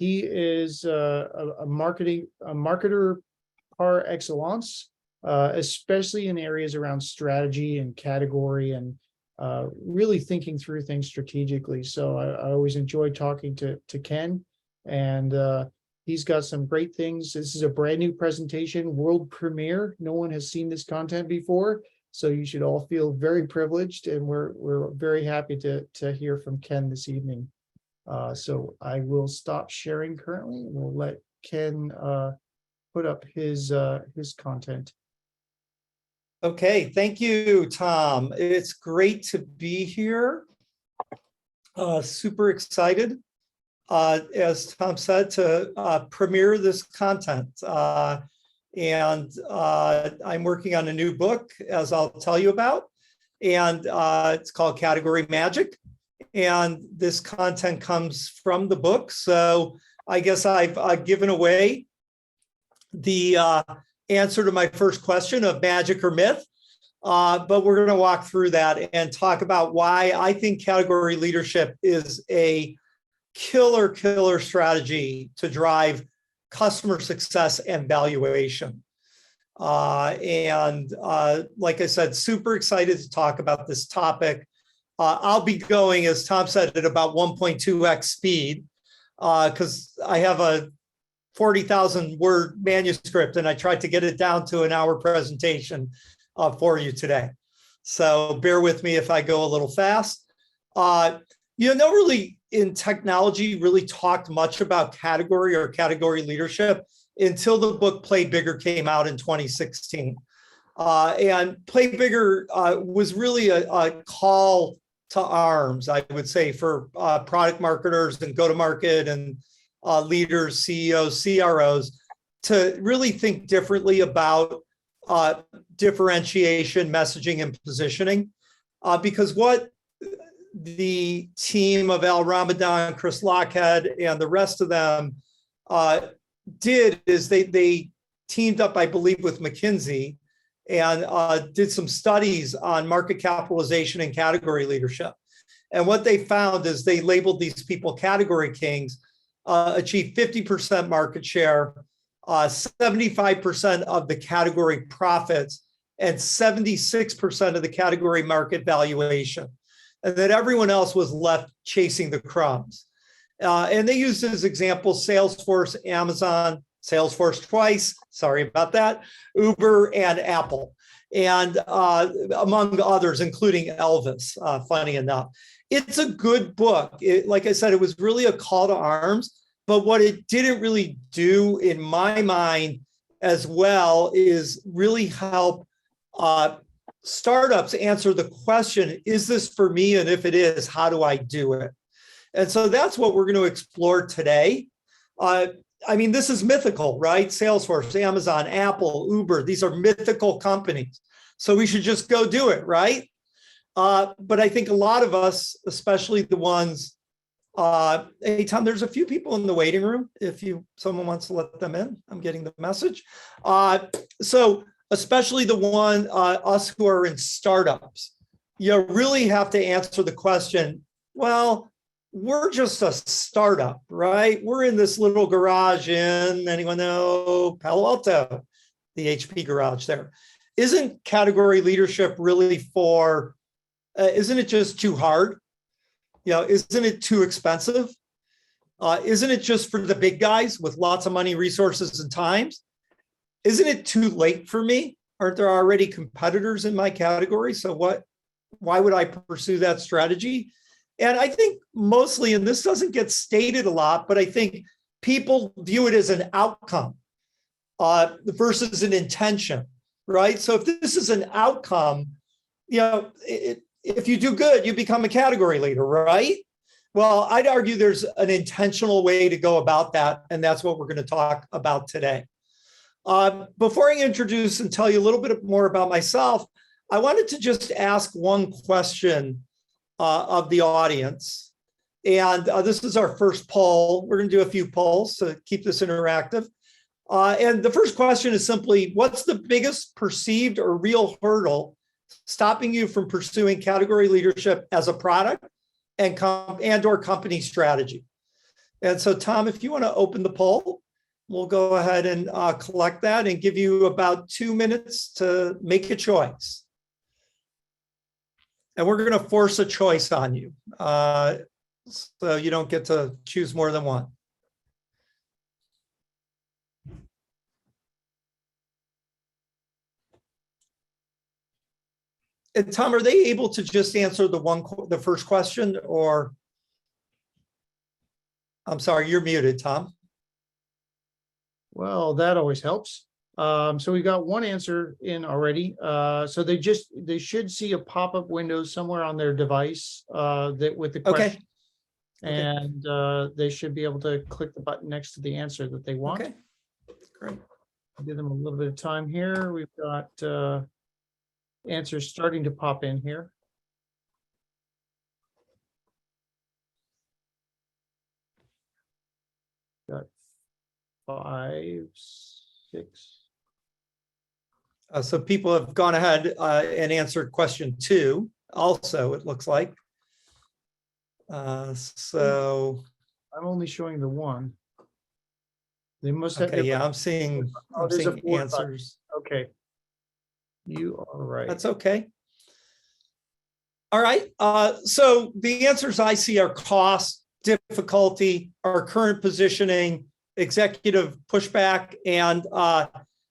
He is a marketer par excellence, especially in areas around strategy and category and really thinking through things strategically. So I always enjoy talking to Ken, and he's got some great things. This is a brand new presentation, world premiere. No one has seen this content before, so you should all feel very privileged, and we're very happy to hear from Ken this evening. So I will stop sharing currently, and we'll let Ken put up his content. Okay, thank you, Tom. It's great to be here. Super excited, as Tom said, to premiere this content. And I'm working on a new book, as I'll tell you about, and it's called Category Magic. And this content comes from the book. So I guess I've given away the answer to my first question of magic or myth, but we're going to walk through that and talk about why I think category leadership is a killer strategy to drive customer success and valuation. Like I said, super excited to talk about this topic. I'll be going, as Tom said, at about 1.2x speed because I have a 40,000 word manuscript, and I tried to get it down to an hour presentation for you today. So bear with me if I go a little fast. No really in technology really talked much about category or category leadership until the book Play Bigger came out in 2016. And Play Bigger was really a call to arms, I would say, for product marketers and go-to-market and leaders, CEOs, CROs, to really think differently about differentiation, messaging, and positioning. Because what the team of Al Ramadan, Chris Lockhead, and the rest of them did is they teamed up, I believe, with McKinsey and did some studies on market capitalization and category leadership. And what they found is they labeled these people category kings, achieved 50% market share, 75% of the category profits, and 76% of the category market valuation. And that everyone else was left chasing the crumbs. And they used as examples Salesforce, Amazon, Salesforce twice, sorry about that, Uber, and Apple, and among others, including Elvis, funny enough. It's a good book. Like I said, it was really a call to arms, but what it didn't really do, in my mind, as well, is really help startups answer the question, is this for me? And if it is, how do I do it? And so that's what we're going to explore today. I mean, this is mythical, right? Salesforce, Amazon, Apple, Uber, these are mythical companies. So we should just go do it, right? But I think a lot of us, especially the ones, hey, Tom, there's a few people in the waiting room. If someone wants to let them in, I'm getting the message. So especially the one, us who are in startups, you really have to answer the question, well, we're just a startup, right? We're in this little garage in, anyone know, Palo Alto, the HP garage there. Isn't category leadership really for, isn't it just too hard? Isn't it too expensive? Isn't it just for the big guys with lots of money, resources, and times? Isn't it too late for me? Aren't there already competitors in my category? So why would I pursue that strategy? And I think mostly, and this doesn't get stated a lot, but I think people view it as an outcome versus an intention, right? So if this is an outcome, if you do good, you become a category leader, right? Well, I'd argue there's an intentional way to go about that, and that's what we're going to talk about today. Before I introduce and tell you a little bit more about myself, I wanted to just ask one question of the audience. And this is our first poll. We're going to do a few polls to keep this interactive. And the first question is simply, what's the biggest perceived or real hurdle stopping you from pursuing category leadership as a product and or company strategy? And so, Tom, if you want to open the poll, we'll go ahead and collect that and give you about 2 minutes to make a choice. And we're going to force a choice on you. So you don't get to choose more than one. And Tom, are they able to just answer the first question, or? I'm sorry, you're muted, Tom. Well, that always helps. So we got one answer in already. So they should see a pop-up window somewhere on their device that with the question. Okay. And they should be able to click the button next to the answer that they want. Okay, great. Give them a little bit of time here. We've got answers starting to pop in here. Got 5, 6. So people have gone ahead and answered question 2 also, it looks like. So I'm only showing the one. They must have. okay, yeah, I'm seeing answers. Okay. You are right. That's okay. All right. So the answers I see are cost, difficulty, our current positioning, executive pushback, and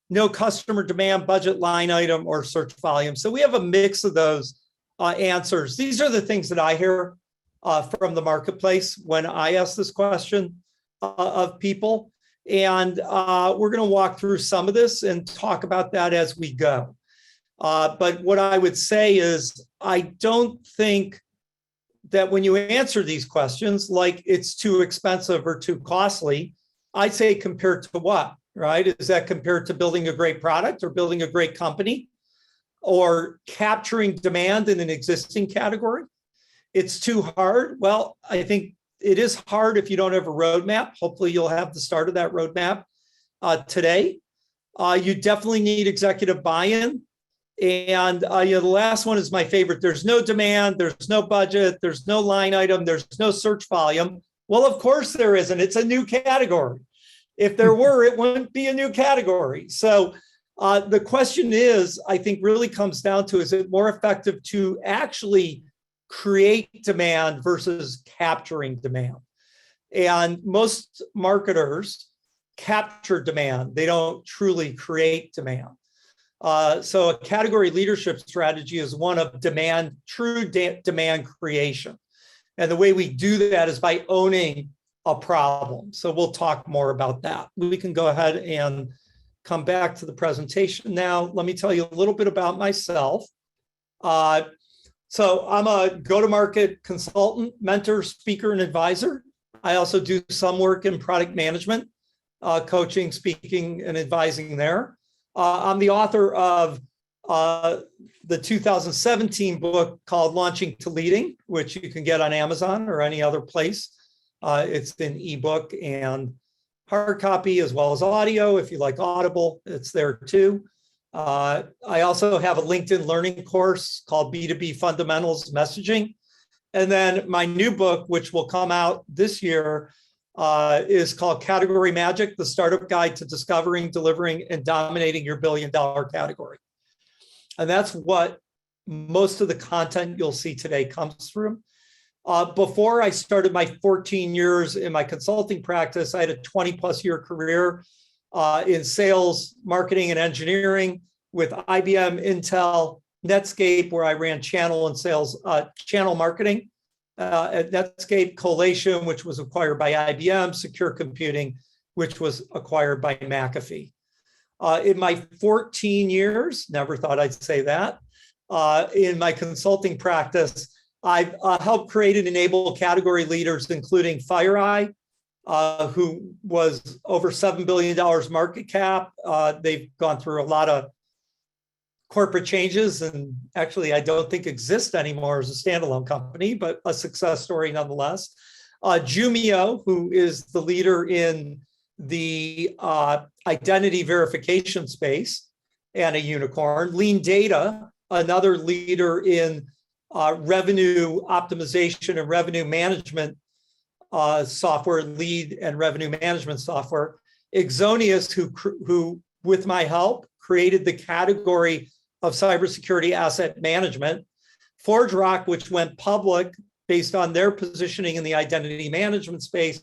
no customer demand, budget line item, or search volume. So we have a mix of those answers. These are the things that I hear from the marketplace when I ask this question of people. And we're going to walk through some of this and talk about that as we go. But what I would say is, I don't think that when you answer these questions, like it's too expensive or too costly, I'd say compared to what, right? Is that compared to building a great product or building a great company or capturing demand in an existing category? It's too hard. Well, I think it is hard if you don't have a roadmap. Hopefully you'll have the start of that roadmap today. You definitely need executive buy-in. And the last one is my favorite. There's no demand, there's no budget, there's no line item, there's no search volume. Well, of course there isn't. It's a new category. If there were, it wouldn't be a new category. So the question is, I think really comes down to, is it more effective to actually create demand versus capturing demand? And most marketers capture demand. They don't truly create demand. So a category leadership strategy is one of demand, true demand creation. And the way we do that is by owning a problem. So we'll talk more about that. We can go ahead and come back to the presentation now. Let me tell you a little bit about myself. So I'm a go-to-market consultant, mentor, speaker, and advisor. I also do some work in product management, coaching, speaking, and advising there. I'm the author of the 2017 book called Launching to Leading, which you can get on Amazon or any other place. It's in ebook and hard copy as well as audio. If you like Audible, it's there too. I also have a LinkedIn learning course called B2B Fundamentals Messaging. And then my new book, which will come out this year, is called Category Magic, the Startup Guide to Discovering, Delivering, and Dominating Your billion-dollar category. And that's what most of the content you'll see today comes from. Before I started my 14 years in my consulting practice, I had a 20-plus year career in sales, marketing, and engineering with IBM, Intel, Netscape, where I ran channel and sales, channel marketing. At Netscape, Collation, which was acquired by IBM, Secure Computing, which was acquired by McAfee. In my 14 years, never thought I'd say that, in my consulting practice, I've helped create and enable category leaders, including FireEye, who was over $7 billion market cap. They've gone through a lot of corporate changes, and actually I don't think exist anymore as a standalone company, but a success story nonetheless. Jumio, who is the leader in the identity verification space and a unicorn. Lean Data, another leader in revenue optimization and revenue management software, lead and revenue management software. Exonius, who with my help, created the category of cybersecurity asset management. ForgeRock, which went public based on their positioning in the identity management space.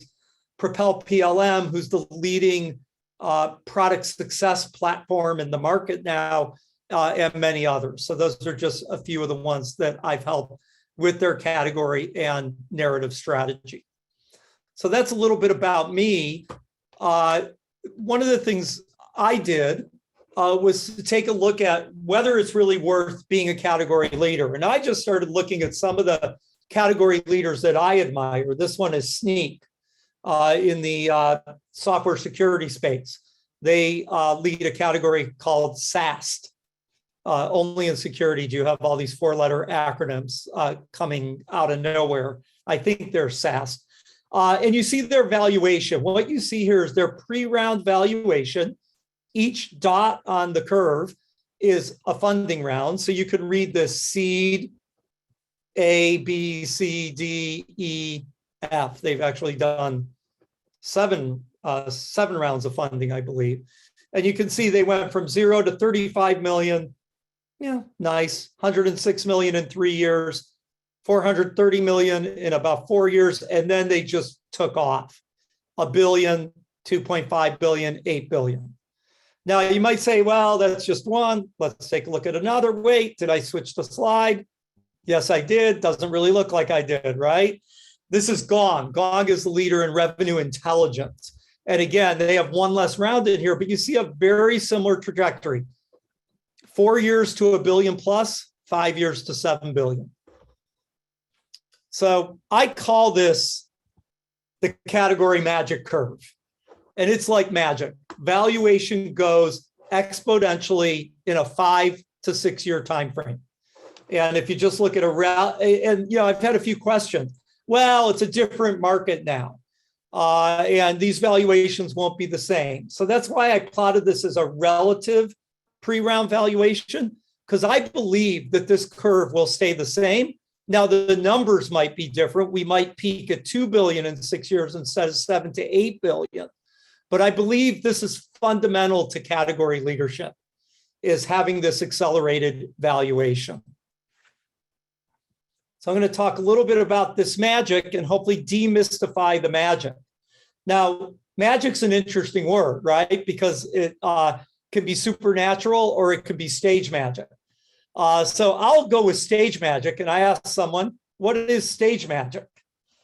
Propel PLM, who's the leading product success platform in the market now, and many others. So those are just a few of the ones that I've helped with their category and narrative strategy. So that's a little bit about me. One of the things I did was to take a look at whether it's really worth being a category leader. And I just started looking at some of the category leaders that I admire. This one is Sneak in the software security space. They lead a category called SAST. Only in security do you have all these four-letter acronyms coming out of nowhere. I think they're SAST. And you see their valuation. What you see here is their pre-round valuation. Each dot on the curve is a funding round. So you can read the seed, A, B, C, D, E, F. They've actually done seven rounds of funding, I believe. And you can see they went from 0 to 35 million. Yeah, nice. 106 million in 3 years, 430 million in about 4 years. And then they just took off. $1 billion, 2.5 billion, 8 billion. Now you might say, well, that's just one. Let's take a look at another. Wait, did I switch the slide? Yes, I did. Doesn't really look like I did, right? This is Gong. Gong is the leader in revenue intelligence. And again, they have one less round in here, but you see a very similar trajectory. 4 years to $1 billion plus, 5 years to 7 billion. So I call this the category magic curve. And it's like magic. Valuation goes exponentially in a 5 to 6 year time frame. And if you just look at and I've had a few questions. Well, it's a different market now. And these valuations won't be the same. So that's why I plotted this as a relative pre-round valuation, because I believe that this curve will stay the same. Now, the numbers might be different. We might peak at 2 billion in 6 years instead of 7 to 8 billion. But I believe this is fundamental to category leadership, is having this accelerated valuation. So I'm going to talk a little bit about this magic and hopefully demystify the magic. Now, magic's an interesting word, right? Because it can be supernatural or it could be stage magic. So I'll go with stage magic. And I asked someone, what is stage magic?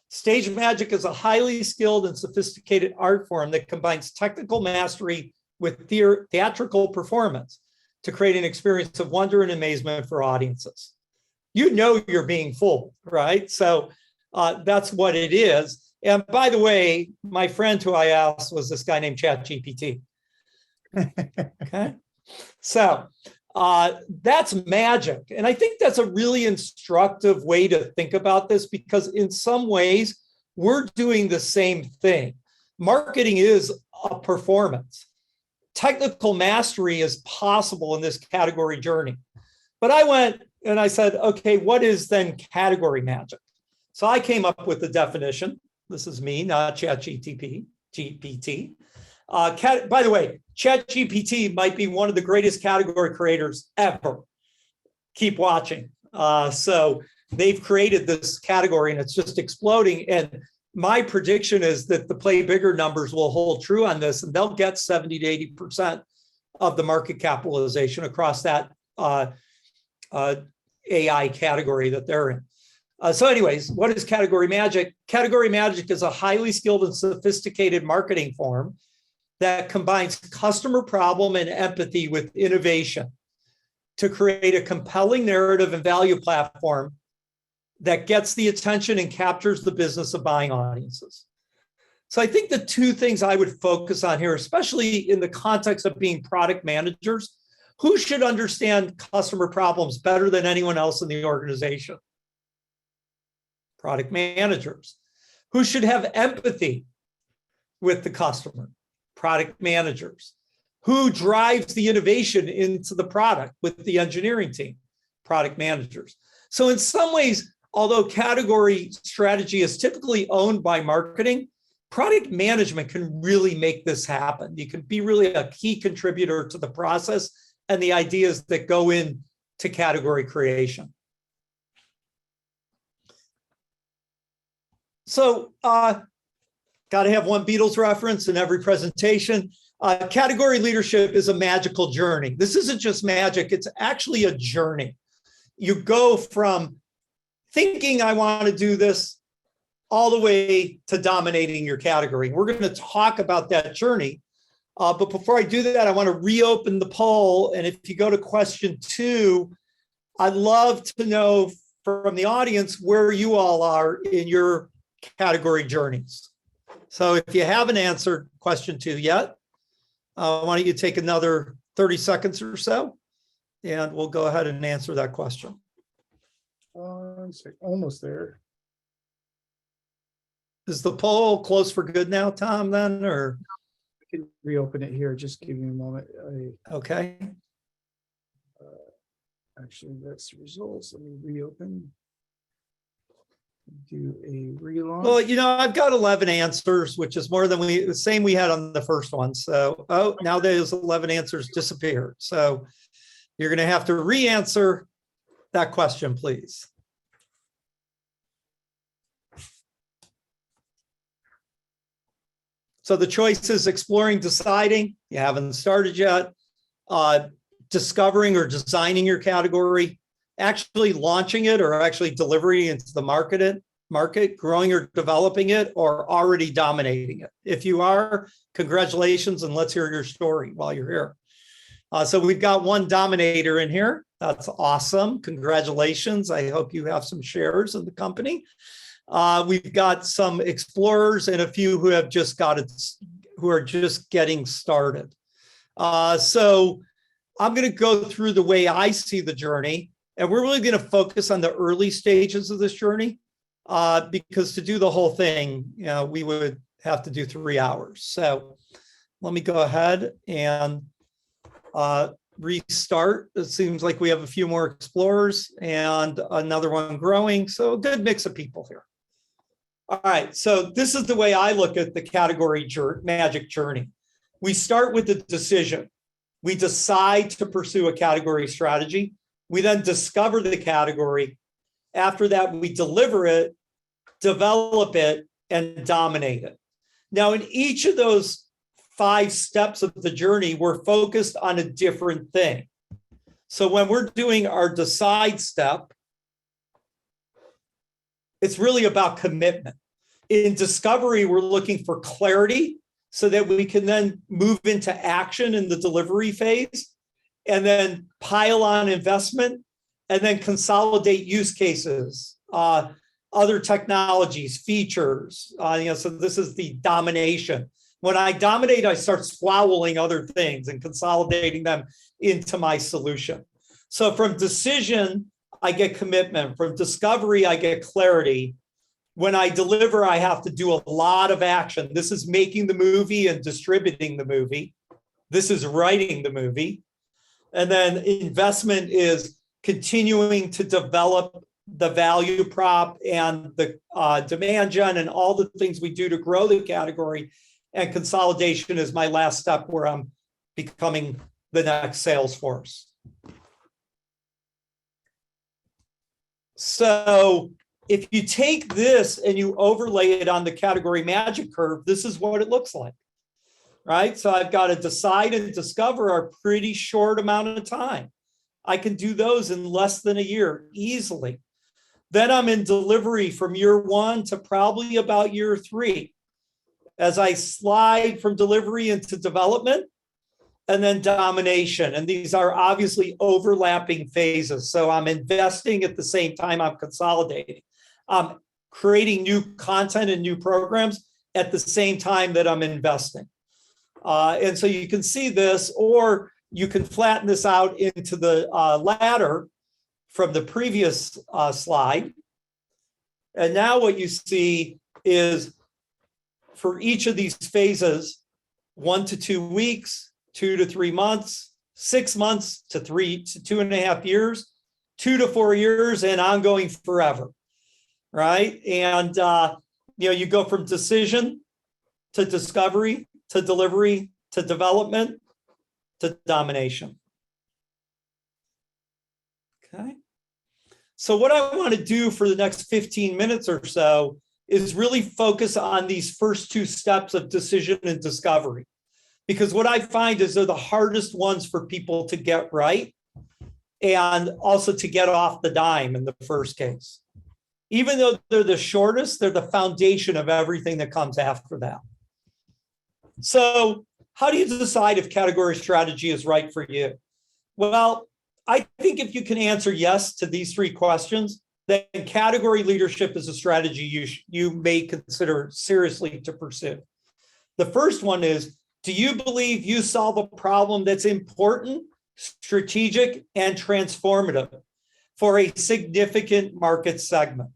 Stage magic is a highly skilled and sophisticated art form that combines technical mastery with theatrical performance to create an experience of wonder and amazement for audiences. You know you're being fooled, right? So that's what it is. And by the way, my friend who I asked was this guy named ChatGPT. Okay. So that's magic. And I think that's a really instructive way to think about this, because in some ways we're doing the same thing. Marketing is a performance. Technical mastery is possible in this category journey. But I went and I said, okay, what is then category magic? So I came up with the definition. This is me, not ChatGPT. By the way, ChatGPT might be one of the greatest category creators ever. Keep watching. So they've created this category and it's just exploding. And my prediction is that the play bigger numbers will hold true on this, and they'll get 70 to 80% of the market capitalization across that AI category that they're in. So anyways, what is category magic? Category magic is a highly skilled and sophisticated marketing form that combines customer problem and empathy with innovation to create a compelling narrative and value platform that gets the attention and captures the business of buying audiences. So I think the two things I would focus on here, especially in the context of being product managers, who should understand customer problems better than anyone else in the organization? Product managers. Who should have empathy with the customer? Product managers. Who drives the innovation into the product with the engineering team? Product managers. So in some ways, although category strategy is typically owned by marketing, product management can really make this happen. You can be really a key contributor to the process and the ideas that go into category creation. So, got to have one Beatles reference in every presentation. Category leadership is a magical journey. This isn't just magic, it's actually a journey. You go from thinking I want to do this all the way to dominating your category. We're going to talk about that journey. But before I do that, I want to reopen the poll. And if you go to question 2, I'd love to know from the audience where you all are in your category journeys. So if you haven't answered question 2 yet, why don't you take another 30 seconds or so, and we'll go ahead and answer that question. Almost there. Is the poll close for good now, Tom, then, or? I can reopen it here. Just give me a moment. Okay. Actually, that's the results. Let me reopen. Do a relaunch. Well, you know, I've got 11 answers, which is more than the same we had on the first one. So, oh, now those 11 answers disappeared. So you're going to have to re-answer that question, please. So the choice is exploring, deciding. You haven't started yet. Discovering or designing your category, actually launching it or actually delivering it into the market, growing or developing it, or already dominating it. If you are, congratulations, and let's hear your story while you're here. So we've got one dominator in here. That's awesome. Congratulations. I hope you have some shares in the company. We've got some explorers and a few who have just who are just getting started. So I'm going to go through the way I see the journey, and we're really going to focus on the early stages of this journey, because to do the whole thing, you know, we would have to do 3 hours. So let me go ahead and restart. It seems like we have a few more explorers and another one growing. So a good mix of people here. All right, so this is the way I look at the category magic journey. We start with the decision. We decide to pursue a category strategy. We then discover the category. After that, we deliver it, develop it, and dominate it. Now, in each of those 5 steps of the journey, we're focused on a different thing. So when we're doing our decide step, it's really about commitment. In discovery, we're looking for clarity so that we can then move into action in the delivery phase, and then pile on investment, and then consolidate use cases, other technologies, features. So this is the domination. When I dominate, I start swallowing other things and consolidating them into my solution. So from decision, I get commitment. From discovery, I get clarity. When I deliver, I have to do a lot of action. This is making the movie and distributing the movie. This is writing the movie. And then investment is continuing to develop the value prop and the demand gen and all the things we do to grow the category. And consolidation is my last step, where I'm becoming the next Salesforce. So if you take this and you overlay it on the category magic curve, this is what it looks like, right? So I've got to decide and discover a pretty short amount of time. I can do those in less than a year easily. Then I'm in delivery from year 1 to probably about year 3. As I slide from delivery into development, and then domination. And these are obviously overlapping phases. So I'm investing at the same time I'm consolidating. I'm creating new content and new programs at the same time that I'm investing. And so you can see this, or you can flatten this out into the ladder from the previous slide. And now what you see is, for each of these phases, 1 to 2 weeks, 2 to 3 months, 6 months to 3 to 2.5 years, 2 to 4 years, and ongoing forever. right? And, you go from decision to discovery to delivery to development to domination. Okay. So what I want to do for the next 15 minutes or so is really focus on these first two steps of decision and discovery. Because what I find is they're the hardest ones for people to get right and also to get off the dime in the first case. Even though they're the shortest, they're the foundation of everything that comes after that. So how do you decide if category strategy is right for you? Well, I think if you can answer yes to these three questions, then category leadership is a strategy you may consider seriously to pursue. The first one is, do you believe you solve a problem that's important, strategic, and transformative for a significant market segment?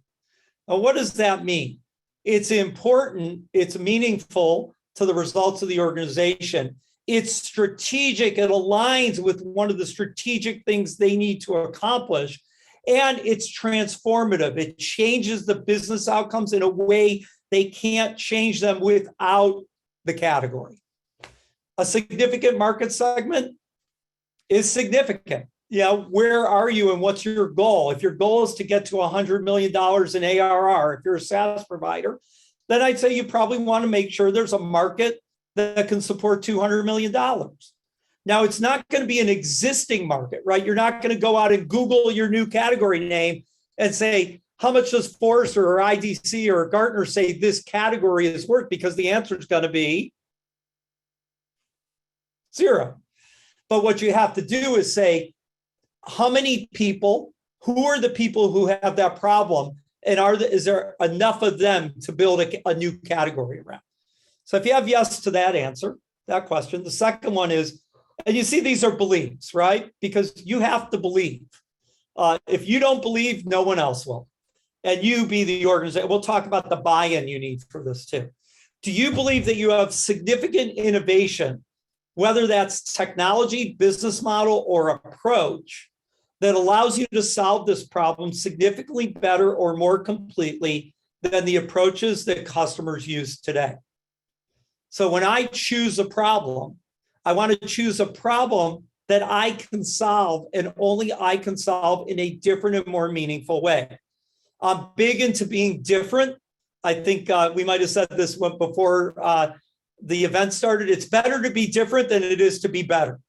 Now, what does that mean? It's important, it's meaningful to the results of the organization. It's strategic, it aligns with one of the strategic things they need to accomplish, and it's transformative. It changes the business outcomes in a way they can't change them without the category. A significant market segment is significant. Where are you and what's your goal? If your goal is to get to $100 million in ARR, if you're a SaaS provider, then I'd say you probably want to make sure there's a market that can support $200 million. Now, it's not going to be an existing market, right? You're not going to go out and Google your new category name and say, how much does Forrester or IDC or Gartner say this category is worth? Because the answer is going to be zero. But what you have to do is say, how many people, who are the people who have that problem? And is there enough of them to build a new category around? So if you have yes to that answer, that question, the second one is, and you see these are beliefs, right? Because you have to believe. If you don't believe, no one else will. And you be the organization. We'll talk about the buy-in you need for this too. Do you believe that you have significant innovation, whether that's technology, business model, or approach, that allows you to solve this problem significantly better or more completely than the approaches that customers use today? So when I choose a problem, I want to choose a problem that I can solve and only I can solve in a different and more meaningful way. I'm big into being different. I think we might have said this before the event started. It's better to be different than it is to be better,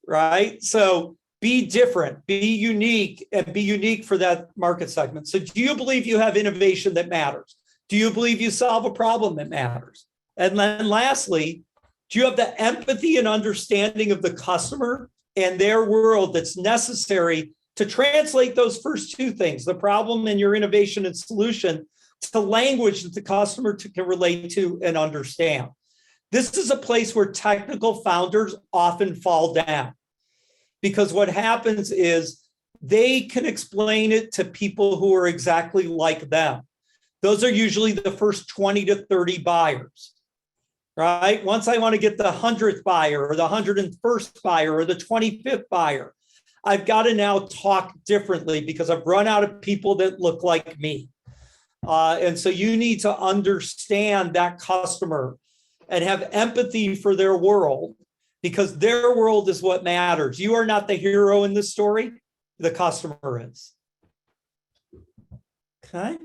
right? So be different, be unique, and be unique for that market segment. So do you believe you have innovation that matters? Do you believe you solve a problem that matters? And then lastly, do you have the empathy and understanding of the customer and their world that's necessary to translate those first two things, the problem and your innovation and solution, to language that the customer can relate to and understand? This is a place where technical founders often fall down, because what happens is they can explain it to people who are exactly like them. Those are usually the first 20 to 30 buyers, right? Once I want to get the 100th buyer or the 101st buyer or the 25th buyer, I've got to now talk differently because I've run out of people that look like me. And so you need to understand that customer and have empathy for their world, because their world is what matters. You are not the hero in this story, the customer is. Okay.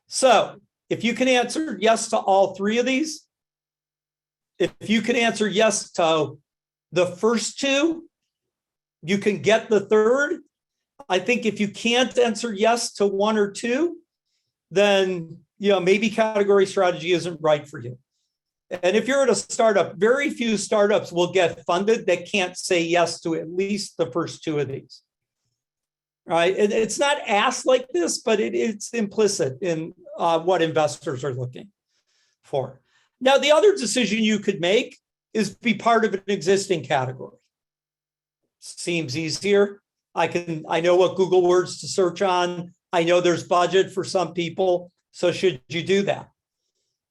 So if you can answer yes to all three of these, if you can answer yes to the first two, you can get the third. I think if you can't answer yes to one or two, then maybe category strategy isn't right for you. And if you're at a startup, very few startups will get funded that can't say yes to at least the first two of these. Right? It's not asked like this, but it's implicit in what investors are looking for. Now, the other decision you could make is be part of an existing category. Seems easier. I know what Google words to search on. I know there's budget for some people. So should you do that?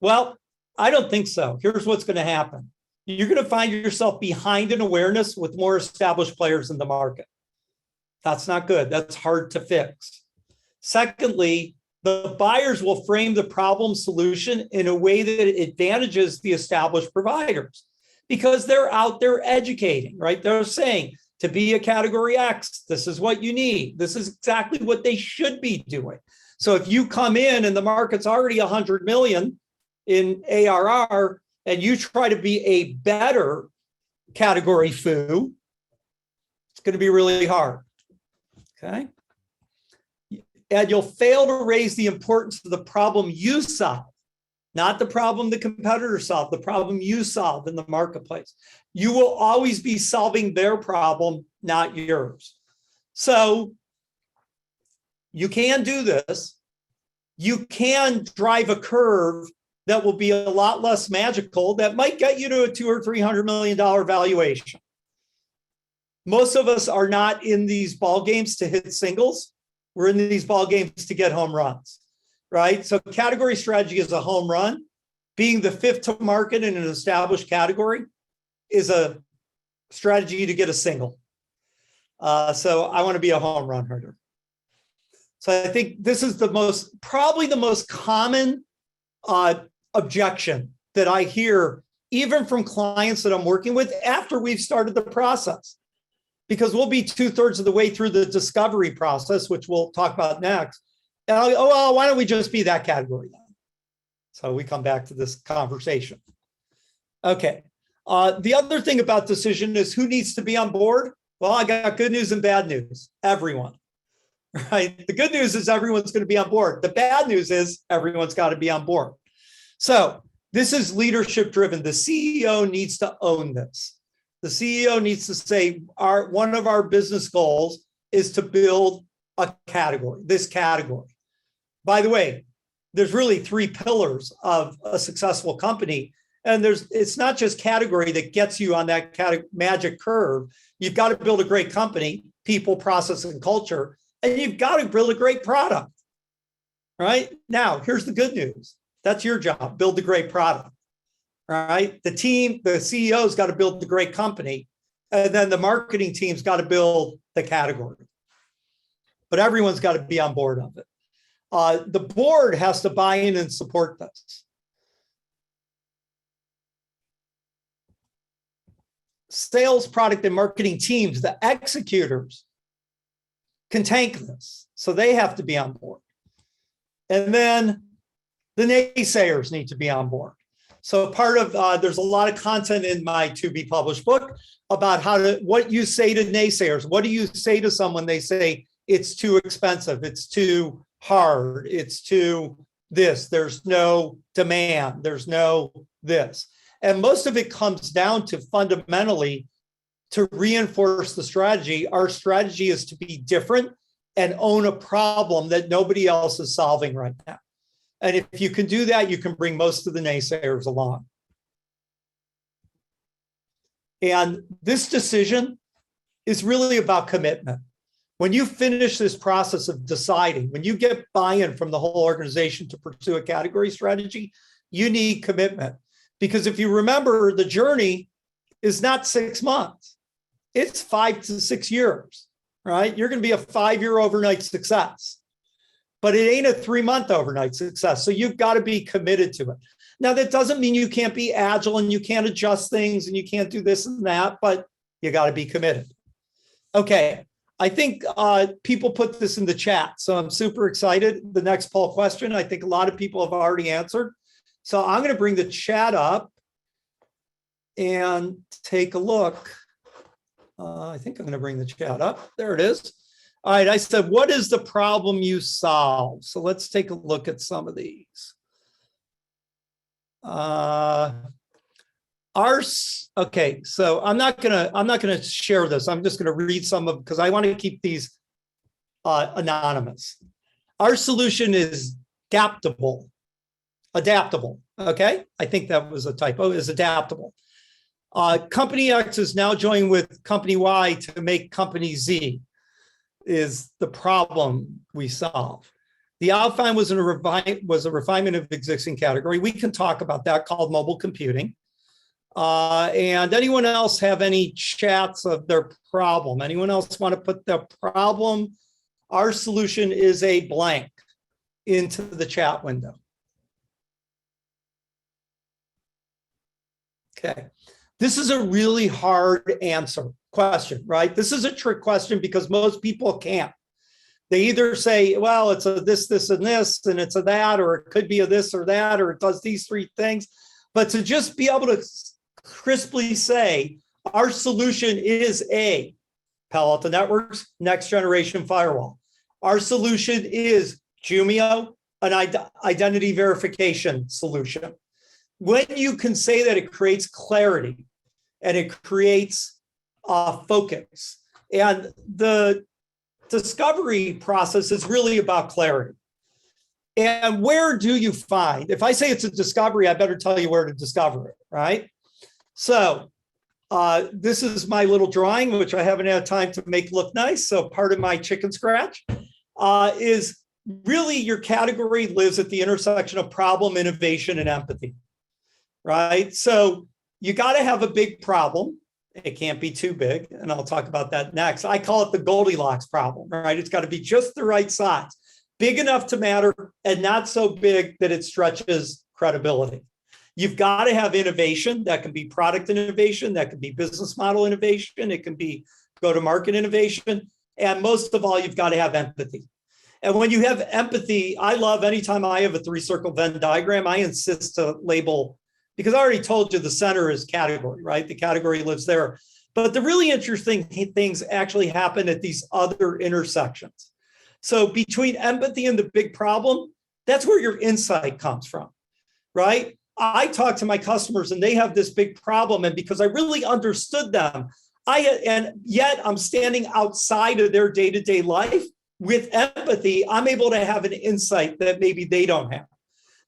Well, I don't think so. Here's what's going to happen. You're going to find yourself behind in awareness with more established players in the market. That's not good. That's hard to fix. Secondly, the buyers will frame the problem solution in a way that advantages the established providers because they're out there educating, right? They're saying to be a category X, this is what you need. This is exactly what they should be doing. So if you come in and the market's already 100 million in ARR and you try to be a better category foo, it's going to be really hard. Okay. And you'll fail to raise the importance of the problem you solve, not the problem the competitor solved, the problem you solve in the marketplace. You will always be solving their problem, not yours. So you can do this. You can drive a curve that will be a lot less magical, that might get you to a $200 or $300 million valuation. Most of us are not in these ball games to hit singles. We're in these ball games to get home runs, right? So category strategy is a home run. Being the fifth to market in an established category is a strategy to get a single. So I want to be a home run hitter. So I think this is probably the most common objection that I hear, even from clients that I'm working with after we've started the process. Because we'll be 2/3 of the way through the discovery process, which we'll talk about next. And I'll go, oh, well, why don't we just be that category then? So we come back to this conversation. Okay. The other thing about decision is who needs to be on board? Well, I got good news and bad news. Everyone, right? The good news is everyone's going to be on board. The bad news is everyone's got to be on board. So this is leadership driven. The CEO needs to own this. The CEO needs to say, one of our business goals is to build a category, this category. By the way, there's really 3 pillars of a successful company. And it's not just category that gets you on that magic curve. You've got to build a great company, people, process, and culture, and you've got to build a great product. Right? Now, here's the good news. That's your job, build a great product. Right? The team, the CEO's got to build the great company, and then the marketing team's got to build the category. But everyone's got to be on board of it. The board has to buy in and support this. Sales, product, and marketing teams, the executors, can tank this. So they have to be on board. And then the naysayers need to be on board. So part of, there's a lot of content in my to be published book about what you say to naysayers. What do you say to someone? They say, it's too expensive. It's too hard. It's too this. There's no demand. There's no this. And most of it comes down to fundamentally to reinforce the strategy. Our strategy is to be different and own a problem that nobody else is solving right now. And if you can do that, you can bring most of the naysayers along. And this decision is really about commitment. When you finish this process of deciding, when you get buy-in from the whole organization to pursue a category strategy, you need commitment. Because if you remember, the journey is not 6 months. It's 5 to 6 years, right? You're going to be a 5-year overnight success. But it ain't a 3-month overnight success. So you've got to be committed to it. Now, that doesn't mean you can't be agile and you can't adjust things and you can't do this and that, but you got to be committed. Okay. I think people put this in the chat, so I'm super excited. The next poll question, I think a lot of people have already answered. So I'm going to bring the chat up and take a look. I think I'm going to bring the chat up. There it is. All right, I said, what is the problem you solve? So let's take a look at some of these. Okay, so I'm not gonna share this. I'm just gonna read some of, because I want to keep these anonymous. Our solution is adaptable. Okay, I think that was a typo. Is adaptable. Company X is now joining with Company Y to make Company Z. Is the problem we solve. The outline was a refinement of existing category. We can talk about that, called mobile computing. And anyone else have any chats of their problem? Anyone else want to put the problem? Our solution is a blank. into the chat window. Okay. This is a really hard question, right? This is a trick question because most people can't. They either say, well, it's a this, this, and this, and it's a that, or it could be a this or that, or it does these three things. But to just be able to crisply say, our solution is a Palo Alto Networks next generation firewall. Our solution is Jumio, an identity verification solution. When you can say that, it creates clarity and it creates focus. And the discovery process is really about clarity. And where do you find, if I say it's a discovery, I better tell you where to discover it, right? So this is my little drawing, which I haven't had time to make look nice. So part of my chicken scratch is really your category lives at the intersection of problem, innovation, and empathy, right? So you got to have a big problem. It can't be too big, and I'll talk about that next. I call it the Goldilocks problem, right? It's got to be just the right size, big enough to matter, and not so big that it stretches credibility. You've got to have innovation. That can be product innovation, that can be business model innovation, it can be go-to-market innovation, and most of all, you've got to have empathy. And when you have empathy, I love anytime I have a three-circle Venn diagram, I insist to label, because I already told you the center is category, right? The category lives there. But the really interesting things actually happen at these other intersections. So between empathy and the big problem, that's where your insight comes from, right? I talk to my customers and they have this big problem. And because I really understood them, and yet I'm standing outside of their day-to-day life with empathy, I'm able to have an insight that maybe they don't have.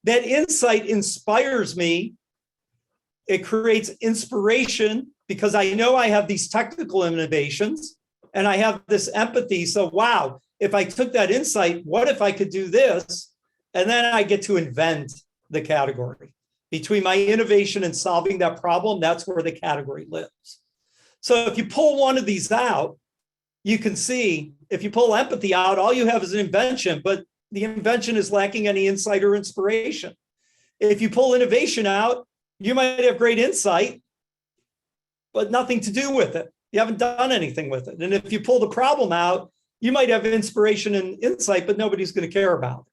That insight inspires me. It creates inspiration because I know I have these technical innovations and I have this empathy. So, wow, if I took that insight, what if I could do this? And then I get to invent the category. Between my innovation and solving that problem, that's where the category lives. So if you pull one of these out, you can see if you pull empathy out, all you have is an invention, but the invention is lacking any insight or inspiration. If you pull innovation out, you might have great insight, but nothing to do with it. You haven't done anything with it. And if you pull the problem out, you might have inspiration and insight, but nobody's going to care about it.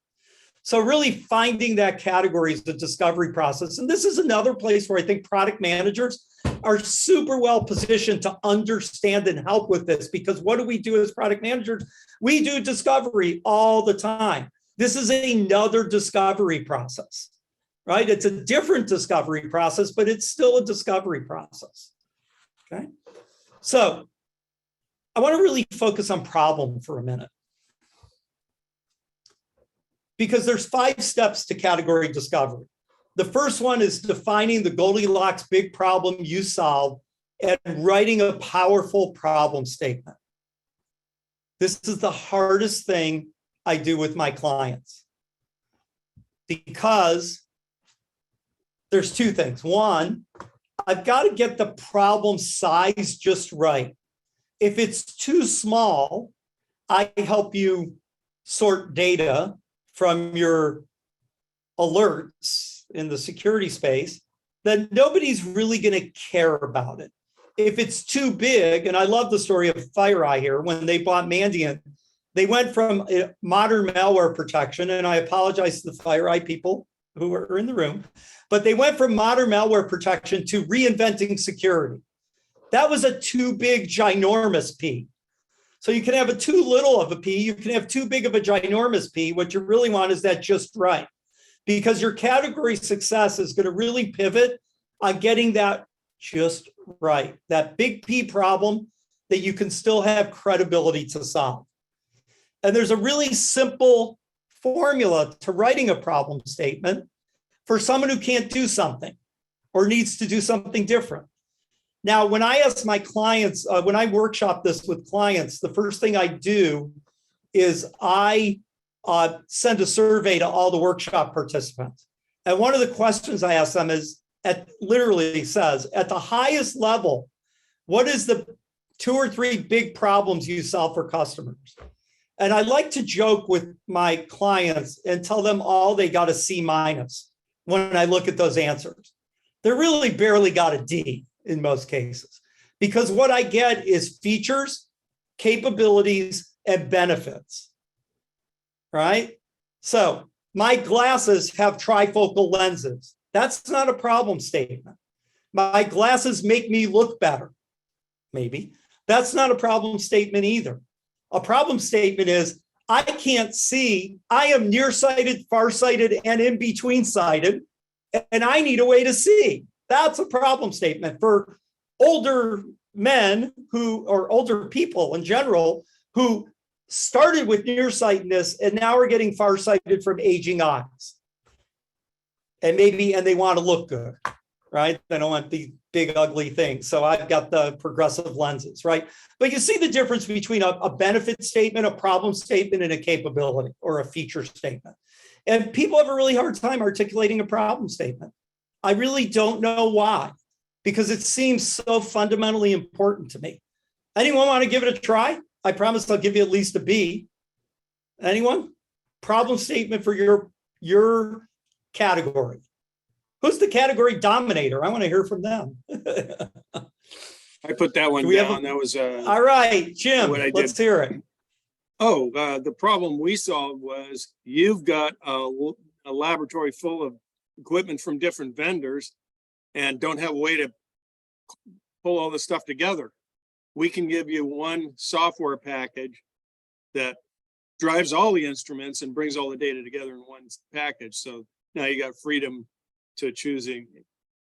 So really finding that category is the discovery process. And this is another place where I think product managers are super well positioned to understand and help with this, because what do we do as product managers? We do discovery all the time. This is another discovery process, right? It's a different discovery process, but it's still a discovery process, okay? So I want to really focus on problem for a minute, because there's 5 steps to category discovery. The first one is defining the Goldilocks big problem you solve and writing a powerful problem statement. This is the hardest thing I do with my clients, because there's 2 things. One, I've got to get the problem size just right. If it's too small, I help you sort data from your alerts in the security space, then nobody's really going to care about it. If it's too big, and I love the story of FireEye here, when they bought Mandiant, they went from modern malware protection, and I apologize to the FireEye people who are in the room, but they went from modern malware protection to reinventing security. That was a too big, ginormous P. So you can have a too little of a P, you can have too big of a ginormous P. What you really want is that just right, because your category success is going to really pivot on getting that just right, that big P problem that you can still have credibility to solve. And there's a really simple formula to writing a problem statement for someone who can't do something or needs to do something different. Now, when I ask my clients, when I workshop this with clients, the first thing I do is I send a survey to all the workshop participants. And one of the questions I ask them is, literally says, at the highest level, what is the 2 or 3 big problems you solve for customers? And I like to joke with my clients and tell them all they got a C- when I look at those answers. They really barely got a D in most cases, because what I get is features, capabilities, and benefits, right? So my glasses have trifocal lenses. That's not a problem statement. My glasses make me look better. Maybe. That's not a problem statement either. A problem statement is I can't see. I am nearsighted, farsighted, and in between sighted, and I need a way to see. That's a problem statement for older men or older people in general who started with nearsightedness and now are getting farsighted from aging eyes. And they want to look good, right? They don't want the big ugly things. So I've got the progressive lenses, right? But you see the difference between a benefit statement, a problem statement, and a capability or a feature statement. And people have a really hard time articulating a problem statement. I really don't know why, because it seems so fundamentally important to me. Anyone want to give it a try? I promise I'll give you at least a B. Anyone? Problem statement for your category. Who's the category dominator? I want to hear from them. I put that one down. That was all right, Jim, let's hear it. Oh, the problem we solved was you've got a laboratory full of equipment from different vendors and don't have a way to pull all this stuff together. We can give you one software package that drives all the instruments and brings all the data together in one package. So now you got freedom to choosing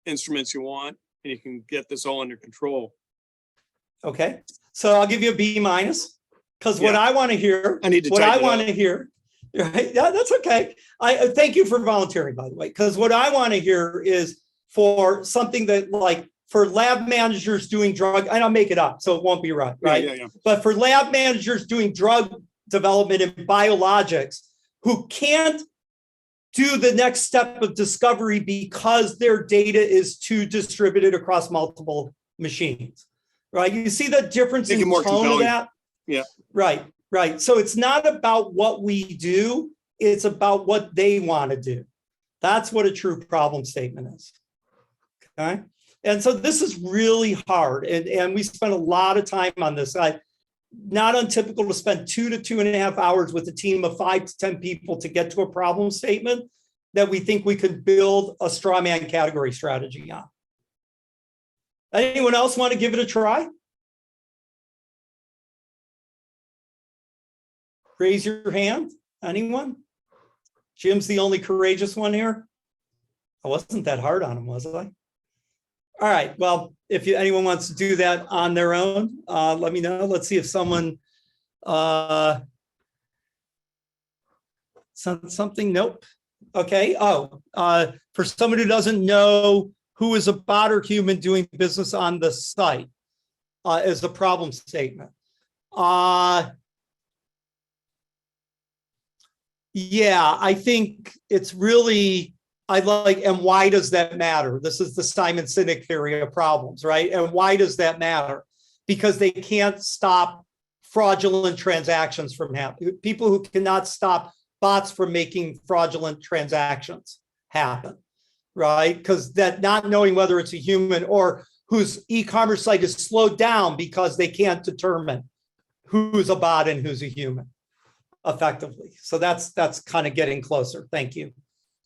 instruments you want, and you can get this all under control. Okay, so I'll give you a B-, because what I want to hear, right? Yeah, that's okay. I thank you for volunteering, by the way, because what I want to hear is for something that, like, for lab managers doing drug, and I'll make it up, so it won't be right? Yeah. But for lab managers doing drug development in biologics who can't do the next step of discovery because their data is too distributed across multiple machines, right? You see the difference in tone of that? Yeah. Right. So it's not about what we do, it's about what they want to do. That's what a true problem statement is. Okay. And so this is really hard. And we spent a lot of time on this. Not untypical to spend 2 to 2.5 hours with a team of 5 to 10 people to get to a problem statement that we think we could build a straw man category strategy on. Anyone else want to give it a try? Raise your hand. Anyone? Jim's the only courageous one here. I wasn't that hard on him, was I? All right. Well, if anyone wants to do that on their own, let me know. Let's see if someone something. Nope. Okay. For someone who doesn't know who is a bot or human doing business on the site is a problem statement. Yeah, I think it's really, and why does that matter? This is the Simon Sinek theory of problems, right? And why does that matter? Because they can't stop fraudulent transactions from happening. People who cannot stop bots from making fraudulent transactions happen, right? Because that not knowing whether it's a human or whose e-commerce site is slowed down because they can't determine who's a bot and who's a human effectively. So that's kind of getting closer. Thank you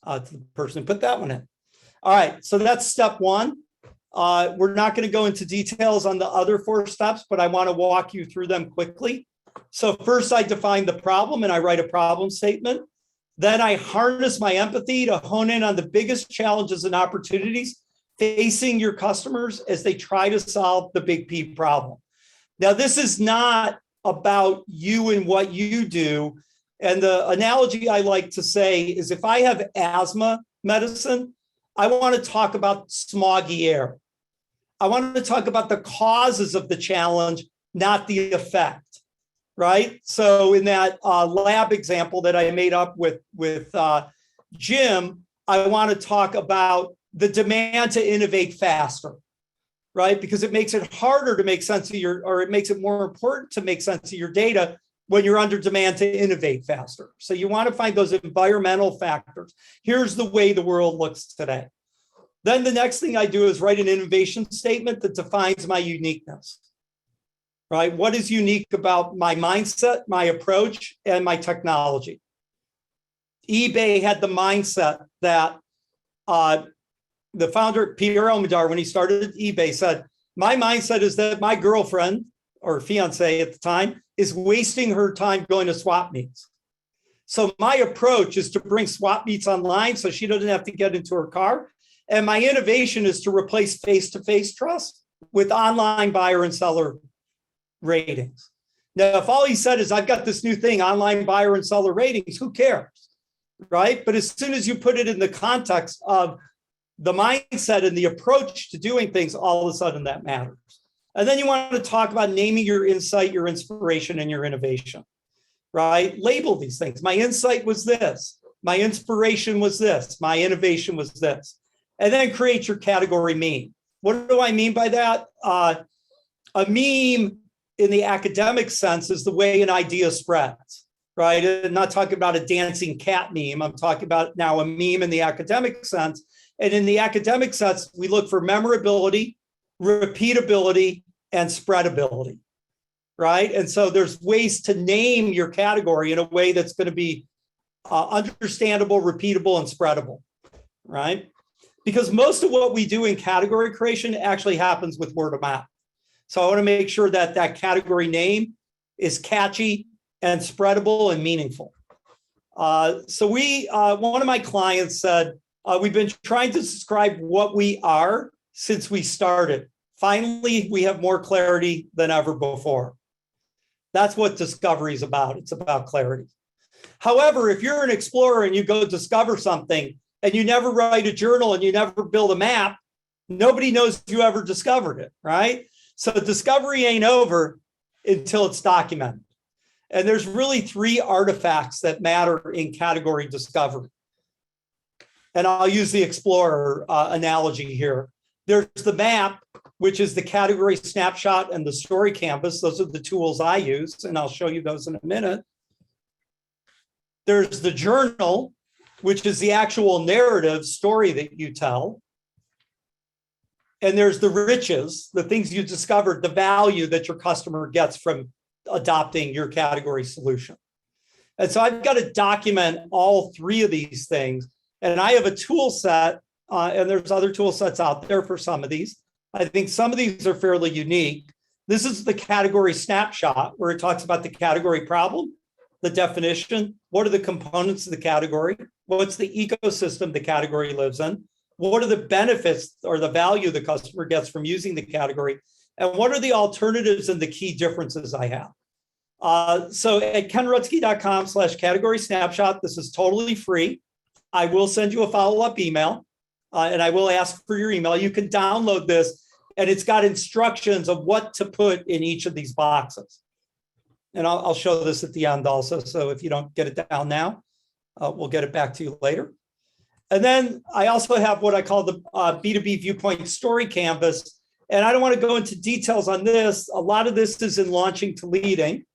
to the person who put that one in. All right, so that's step one. We're not going to go into details on the other 4 steps, but I want to walk you through them quickly. So first I define the problem and I write a problem statement. Then I harness my empathy to hone in on the biggest challenges and opportunities facing your customers as they try to solve the big P problem. Now, this is not about you and what you do. And the analogy I like to say is if I have asthma medicine, I want to talk about smoggy air. I want to talk about the causes of the challenge, not the effect, right? So in that lab example that I made up with Jim, I want to talk about the demand to innovate faster, right? Because it makes it harder to make sense of it makes it more important to make sense of your data when you're under demand to innovate faster. So you want to find those environmental factors. Here's the way the world looks today. Then the next thing I do is write an innovation statement that defines my uniqueness, right? What is unique about my mindset, my approach, and my technology? eBay had the mindset that the founder, Pierre Almadar, when he started eBay, said, my mindset is that my girlfriend or fiance at the time is wasting her time going to swap meets. So my approach is to bring swap meets online so she doesn't have to get into her car. And my innovation is to replace face-to-face trust with online buyer and seller ratings. Now, if all he said is, I've got this new thing, online buyer and seller ratings, who cares, right? But as soon as you put it in the context of the mindset and the approach to doing things, all of a sudden that matters. And then you want to talk about naming your insight, your inspiration, and your innovation, right? Label these things. My insight was this. My inspiration was this. My innovation was this. And then create your category meme. What do I mean by that? A meme in the academic sense is the way an idea spreads, right? I'm not talking about a dancing cat meme. I'm talking about now a meme in the academic sense. And in the academic sense, we look for memorability, repeatability, and spreadability, right? And so there's ways to name your category in a way that's going to be understandable, repeatable, and spreadable, right? Because most of what we do in category creation actually happens with word of mouth. So I want to make sure that that category name is catchy and spreadable and meaningful. So one of my clients said, we've been trying to describe what we are since we started. Finally, we have more clarity than ever before. That's what discovery is about. It's about clarity. However, if you're an explorer and you go discover something and you never write a journal and you never build a map, nobody knows you ever discovered it, right? So discovery ain't over until it's documented. And there's really 3 artifacts that matter in category discovery. And I'll use the explorer analogy here. There's the map, which is the category snapshot and the story canvas. Those are the tools I use, and I'll show you those in a minute. There's the journal, which is the actual narrative story that you tell. And there's the riches, the things you discovered, the value that your customer gets from adopting your category solution. And so I've got to document all 3 of these things. And I have a tool set, and there's other tool sets out there for some of these. I think some of these are fairly unique. This is the category snapshot, where it talks about the category problem, the definition, what are the components of the category, what's the ecosystem the category lives in, what are the benefits or the value the customer gets from using the category, and what are the alternatives and the key differences I have. So at kenrutsky.com/category snapshot, this is totally free. I will send you a follow-up email, and I will ask for your email. You can download this, and it's got instructions of what to put in each of these boxes. And I'll show this at the end also. So if you don't get it down now, we'll get it back to you later. And then I also have what I call the B2B Viewpoint Story Canvas. And I don't want to go into details on this. A lot of this is in launching to leading.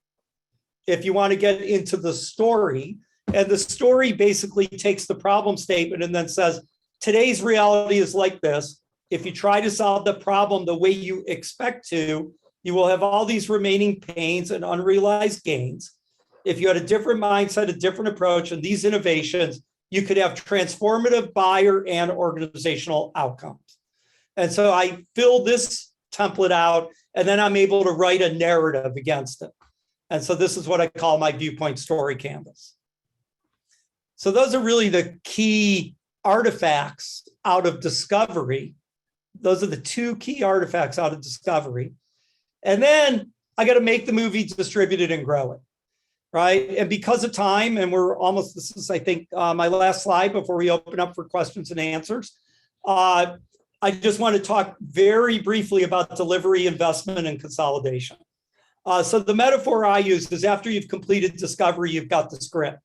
If you want to get into the story, and the story basically takes the problem statement and then says, today's reality is like this. If you try to solve the problem the way you expect to, you will have all these remaining pains and unrealized gains. If you had a different mindset, a different approach, and these innovations, you could have transformative buyer and organizational outcomes. And so I fill this template out, and then I'm able to write a narrative against it. And so this is what I call my viewpoint story canvas. So those are really the key artifacts out of discovery. Those are the 2 key artifacts out of discovery. And then I got to make the movie, distribute it, and grow it, right? And because of time, and we're almost, this is, I think, my last slide before we open up for questions and answers. I just want to talk very briefly about delivery, investment, and consolidation. So the metaphor I use is after you've completed discovery, you've got the script.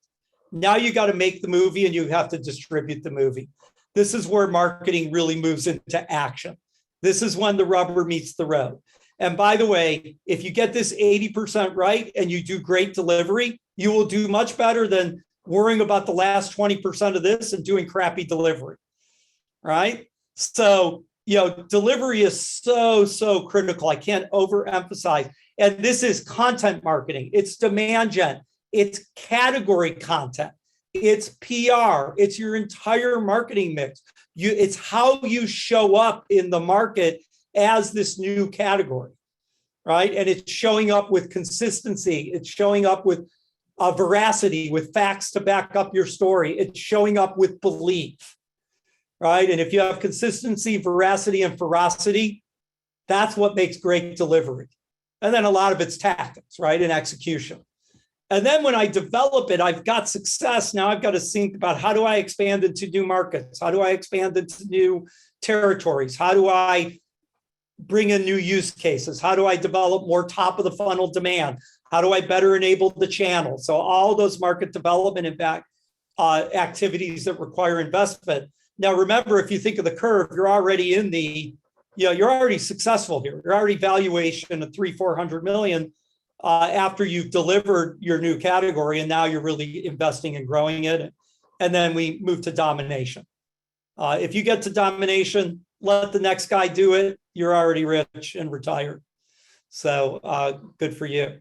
Now you got to make the movie and you have to distribute the movie. This is where marketing really moves into action. This is when the rubber meets the road. And by the way, if you get this 80% right and you do great delivery, you will do much better than worrying about the last 20% of this and doing crappy delivery, right? So, delivery is so critical. I can't overemphasize. And this is content marketing. It's demand gen. It's category content. It's PR. It's your entire marketing mix. It's how you show up in the market as this new category, right? And it's showing up with consistency. It's showing up with veracity, with facts to back up your story. It's showing up with belief, right? And if you have consistency, veracity, and ferocity, that's what makes great delivery. And then a lot of it's tactics, right? And execution. And then when I develop it, I've got success. Now I've got to think about how do I expand into new markets? How do I expand into new territories? How do I bring in new use cases? How do I develop more top of the funnel demand? How do I better enable the channel? So all those market development and activities that require investment. Now, remember, if you think of the curve, you're already in the, you're already successful here. You're already valuation of 300-400 million after you've delivered your new category, and now you're really investing and growing it. And then we move to domination. If you get to domination, let the next guy do it. You're already rich and retired. So good for you.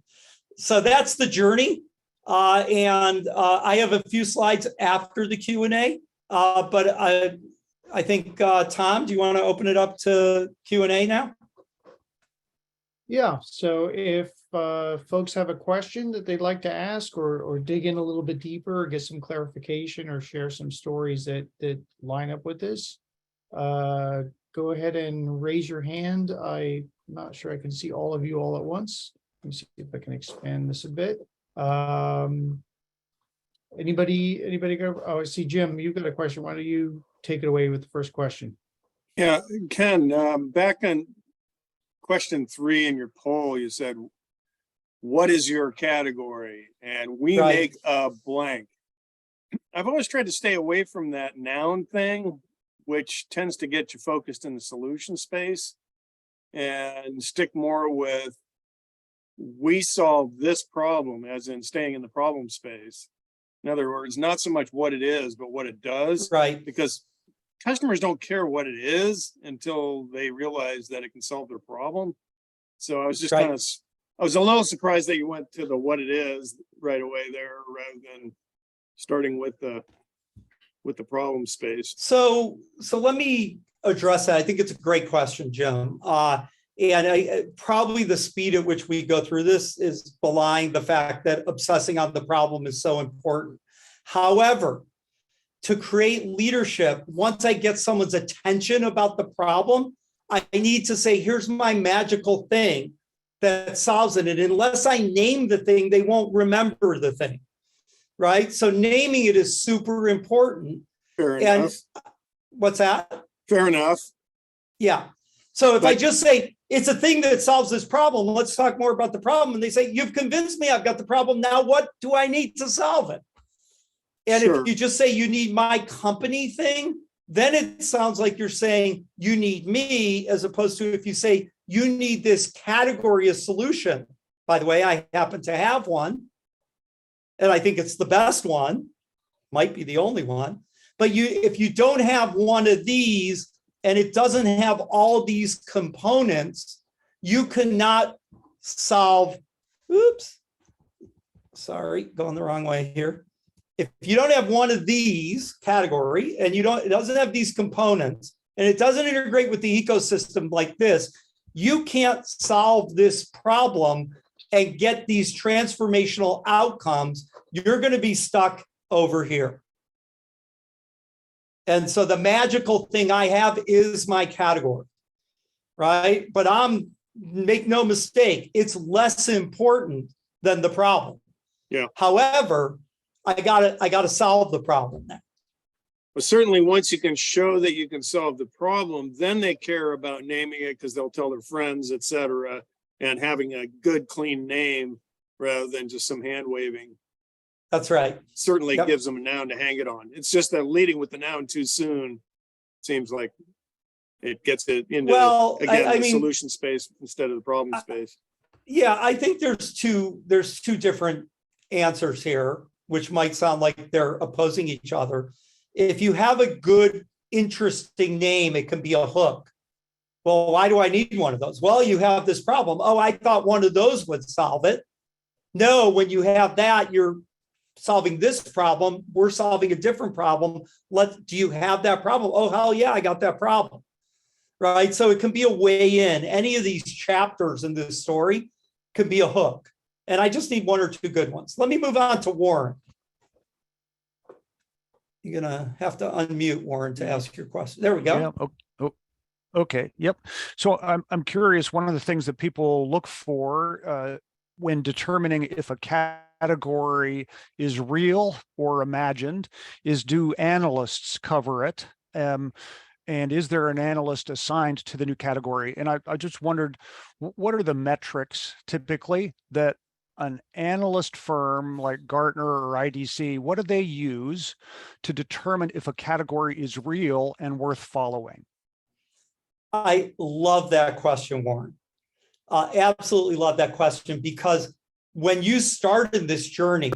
So that's the journey. And I have a few slides after the Q&A, but I think, Tom, do you want to open it up to Q&A now? Yeah, so if folks have a question that they'd like to ask or dig in a little bit deeper, or get some clarification or share some stories that line up with this, go ahead and raise your hand. I'm not sure I can see all of you all at once. Let me see if I can expand this a bit. Anybody go? Oh, I see, Jim, you've got a question. Why don't you take it away with the first question? Yeah, Ken, back on question 3 in your poll, you said, what is your category? And we Right. make a blank. I've always tried to stay away from that noun thing, which tends to get you focused in the solution space, and stick more with, we solve this problem, as in staying in the problem space. In other words, not so much what it is, but what it does. Right. Because customers don't care what it is until they realize that it can solve their problem. So I was just Right. I was a little surprised that you went to the what it is right away there, rather than starting with the problem space. So let me address that. I think it's a great question, Jim. And probably the speed at which we go through this is belying the fact that obsessing on the problem is so important. However, to create leadership, once I get someone's attention about the problem, I need to say, here's my magical thing that solves it. And unless I name the thing, they won't remember the thing, right? So naming it is super important. Fair enough. What's that? Fair enough. Yeah. So if I just say, it's a thing that solves this problem, let's talk more about the problem. And they say, you've convinced me I've got the problem. Now what do I need to solve it? And Sure. if you just say you need my company thing, then it sounds like you're saying you need me, as opposed to if you say you need this category of solution. By the way, I happen to have one, and I think it's the best one, might be the only one. But if you don't have one of these and it doesn't have all these components, you cannot solve, oops, sorry, going the wrong way here. If you don't have one of these category and it doesn't have these components and it doesn't integrate with the ecosystem like this, you can't solve this problem and get these transformational outcomes. You're going to be stuck over here. And so the magical thing I have is my category, right? But make no mistake, it's less important than the problem. Yeah. However, I gotta solve the problem now. But certainly once you can show that you can solve the problem, then they care about naming it because they'll tell their friends, et cetera, and having a good, clean name rather than just some hand waving. That's right. Certainly Yep. gives them a noun to hang it on. It's just that leading with the noun too soon seems like It gets it into, Well, again, I the mean, solution space instead of the problem space. yeah, I think there's two different answers here, which might sound like they're opposing each other. If you have a good, interesting name, it can be a hook. Well, why do I need one of those? Well, you have this problem. Oh, I thought one of those would solve it. No, when you have that, you're solving this problem. We're solving a different problem. Do you have that problem? Oh, hell yeah, I got that problem. Right? So it can be a way in. Any of these chapters in this story could be a hook. And I just need one or two good ones. Let me move on to Warren. You're going to have to unmute, Warren, to ask your question. There we go. Yeah. Okay. Yep. So I'm curious. One of the things that people look for when determining if a category is real or imagined is, do analysts cover it? And is there an analyst assigned to the new category? And I just wondered, what are the metrics typically that an analyst firm like Gartner or IDC, what do they use to determine if a category is real and worth following? I love that question, Warren. Absolutely love that question, because when you start in this journey,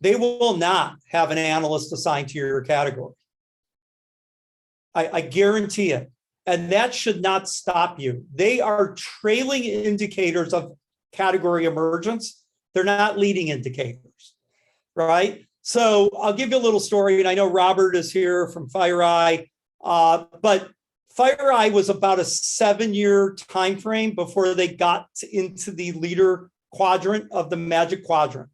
they will not have an analyst assigned to your category. I guarantee it. And that should not stop you. They are trailing indicators of category emergence. They're not leading indicators, right? So I'll give you a little story. And I know Robert is here from FireEye, but FireEye was about a 7-year time frame before they got into the leader quadrant of the Magic Quadrant,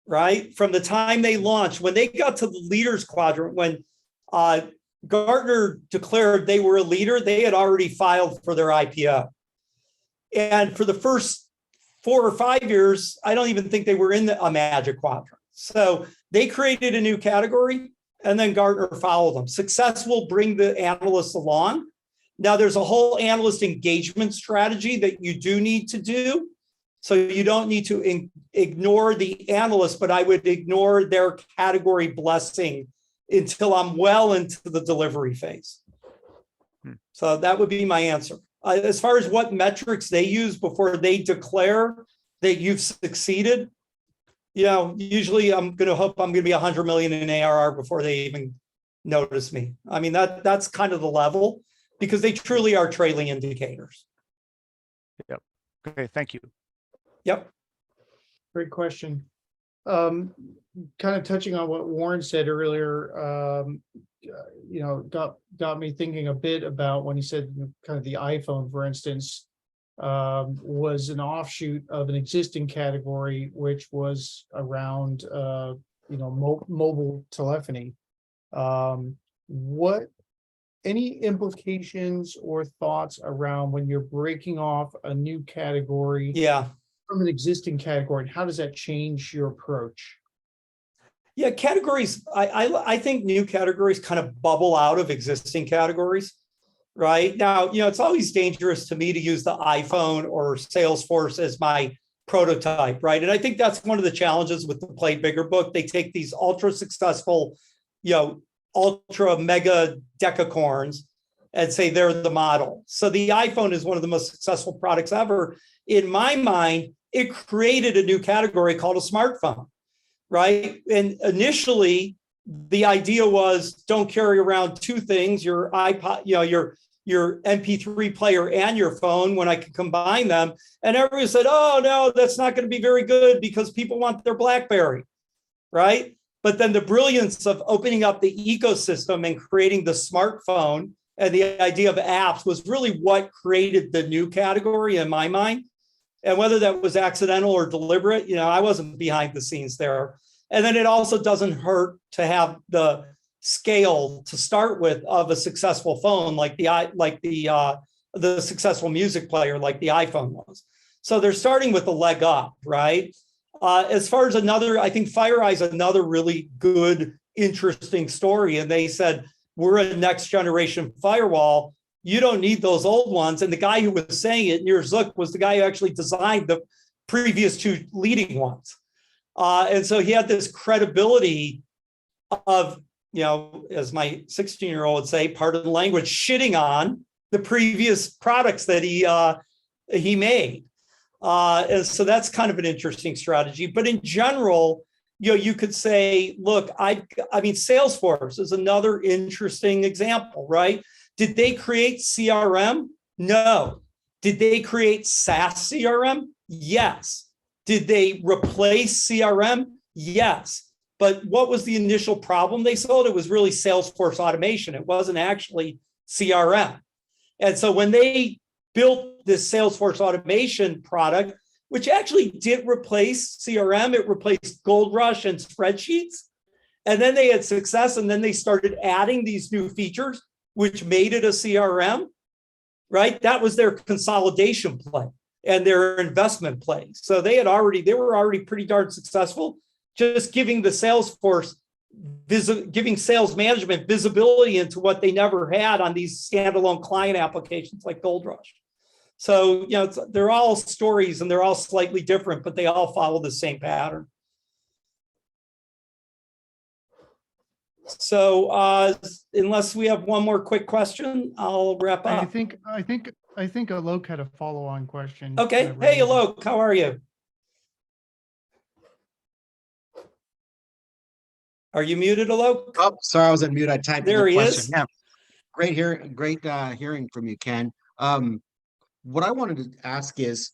right? From the time they launched, when they got to the leaders quadrant, when Gartner declared they were a leader, they had already filed for their IPO. And for the first 4 or 5 years, I don't even think they were in a Magic Quadrant. So they created a new category, and then Gartner followed them. Success will bring the analysts along. Now, there's a whole analyst engagement strategy that you do need to do. So you don't need to ignore the analyst, but I would ignore their category blessing until I'm well into the delivery phase. So that would be my answer. As far as what metrics they use before they declare that you've succeeded, usually I'm going to hope I'm going to be 100 million in ARR before they even notice me. I mean, that's kind of the level, because they truly are trailing indicators. Yep. Okay. Thank you. Yep. Great question. Kind of touching on what Warren said earlier, got me thinking a bit about when he said kind of the iPhone, for instance, was an offshoot of an existing category, which was around, mobile telephony. What, any implications or thoughts around when you're breaking off a new category? Yeah. From an existing category, and how does that change your approach? Yeah, categories, I think new categories kind of bubble out of existing categories, right? Now, it's always dangerous to me to use the iPhone or Salesforce as my prototype, right? And I think that's one of the challenges with the Play Bigger book. They take these ultra successful, ultra mega decacorns and say they're the model. So the iPhone is one of the most successful products ever. In my mind, it created a new category called a smartphone, right? And initially, the idea was don't carry around two things, your iPod, your MP3 player and your phone, when I could combine them. And everyone said, oh, no, that's not going to be very good because people want their BlackBerry, right? But then the brilliance of opening up the ecosystem and creating the smartphone and the idea of apps was really what created the new category in my mind. And whether that was accidental or deliberate, I wasn't behind the scenes there. And then it also doesn't hurt to have the scale to start with of a successful phone, like the successful music player, like the iPhone was. So they're starting with a leg up, right? As far as I think FireEye is another really good, interesting story. And they said, we're a next generation firewall. You don't need those old ones. And the guy who was saying it, Nir Zook, was the guy who actually designed the previous two leading ones. And so he had this credibility of as my 16-year-old would say, pardon the language, shitting on the previous products that he made. And so that's kind of an interesting strategy. But in general, you could say, look, I mean, Salesforce is another interesting example, right? Did they create CRM? No. Did they create SaaS CRM? Yes. Did they replace CRM? Yes. But what was the initial problem they sold? It was really Salesforce automation. It wasn't actually CRM. And so when they built this Salesforce automation product, which actually did replace CRM, it replaced Gold Rush and spreadsheets. And then they had success, and then they started adding these new features, which made it a CRM, right? That was their consolidation play and their investment play. So they were already pretty darn successful, just giving the Salesforce, giving sales management visibility into what they never had on these standalone client applications like Gold Rush. So, they're all stories and they're all slightly different, but they all follow the same pattern. So, unless we have one more quick question, I'll wrap up. I think Alok had a follow-on question. Okay. Hey, Alok, how are you? Are you muted, Alok? Oh, sorry, I was on mute. I typed There in he the is. question. Yeah, great hearing from you, Ken. What I wanted to ask is,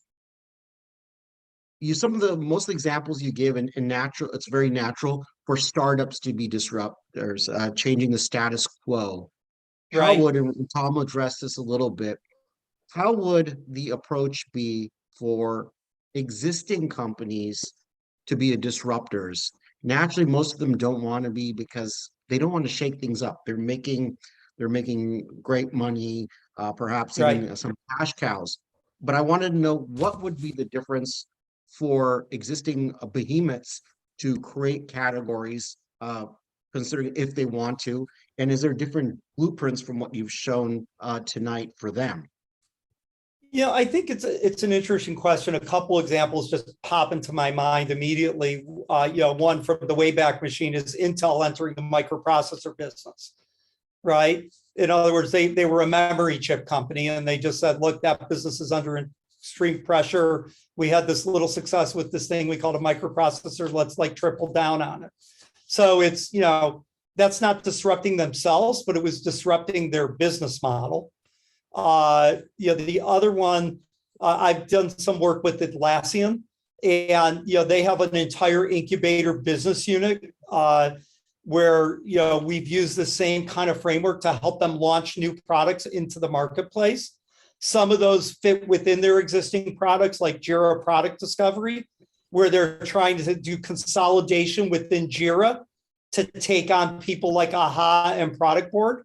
some of the most examples you give in natural, it's very natural for startups to be disruptors, changing the status quo. Right. How would, and Tom addressed this a little bit, how would the approach be for existing companies to be disruptors? Naturally, most of them don't want to be, because they don't want to shake things up. They're making great money, perhaps even Right. some cash cows. But I wanted to know, what would be the difference for existing behemoths to create categories, considering if they want to, and is there different blueprints from what you've shown tonight for them? I think it's an interesting question. A couple examples just pop into my mind immediately. One from the Wayback Machine is Intel entering the microprocessor business, right? In other words, they were a memory chip company, and they just said, look, that business is under extreme pressure. We had this little success with this thing we called a microprocessor. Let's triple down on it. So it's, that's not disrupting themselves, but it was disrupting their business model. The other one, I've done some work with Atlassian, and they have an entire incubator business unit where we've used the same kind of framework to help them launch new products into the marketplace. Some of those fit within their existing products, like Jira Product Discovery, where they're trying to do consolidation within Jira to take on people like AHA and Product Board.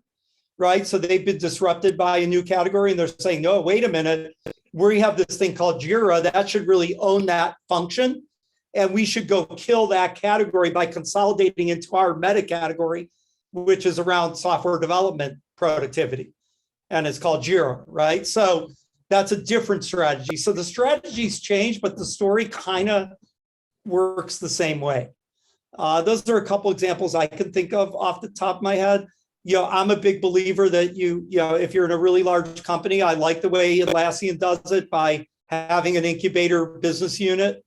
Right. So they've been disrupted by a new category, and they're saying, no, wait a minute, we have this thing called Jira that should really own that function. And we should go kill that category by consolidating into our meta category, which is around software development productivity. And it's called Jira. Right. So that's a different strategy. So the strategies change, but the story kind of works the same way. Those are a couple examples I can think of off the top of my head. I'm a big believer that if you're in a really large company, I like the way Atlassian does it by having an incubator business unit,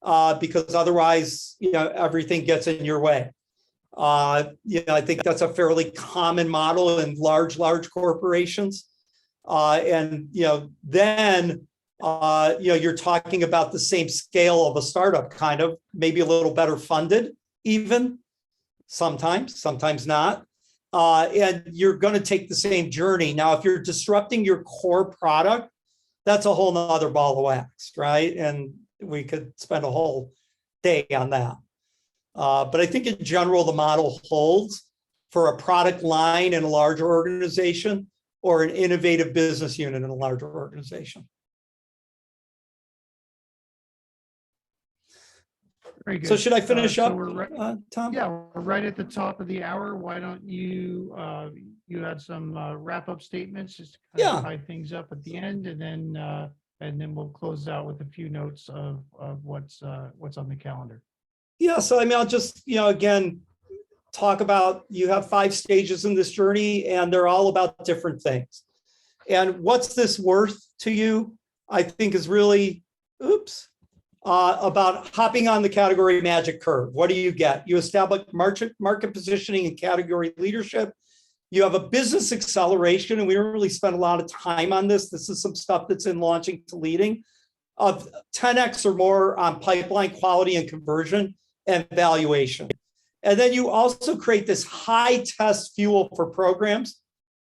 because otherwise, everything gets in your way. I think that's a fairly common model in large corporations. Then you're talking about the same scale of a startup, kind of, maybe a little better funded, even sometimes not. And you're going to take the same journey. Now, if you're disrupting your core product, that's a whole nother ball of wax, right? And we could spend a whole day on that. But I think in general, the model holds for a product line in a larger organization or an innovative business unit in a larger organization. Very good. So should I finish up, Tom? Yeah, we're right at the top of the hour. Why don't you, you had some wrap-up statements, just to kind of tie things up at the end, and then we'll close out with a few notes of what's on the calendar. Yeah, so I mean, I'll just, again, talk about, you have 5 stages in this journey, and they're all about different things. And what's this worth to you, I think is really, about hopping on the category magic curve. What do you get? You establish market positioning and category leadership. You have a business acceleration, and we don't really spend a lot of time on this. This is some stuff that's in launching to leading, of 10x or more on pipeline quality and conversion and valuation. And then you also create this high test fuel for programs